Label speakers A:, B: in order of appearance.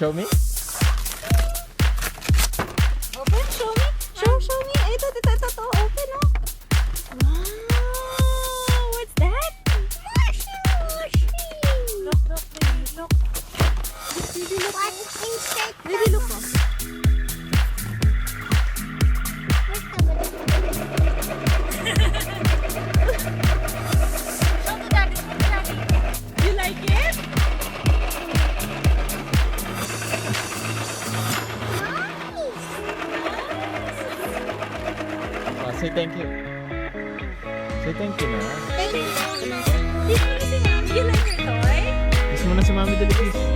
A: show me?
B: Open, show me. Show me. Ito. Open, oh. Wow, what's that? Mushy. Look, baby, look. Baby, look.
C: What's inside?
B: Baby, look, oh. Show to daddy. You like it?
A: Say thank you. Say thank you na.
B: Thank you. Dito mo na si Mami. You like your toy?
A: Kiss mo na si Mami, dali kiss.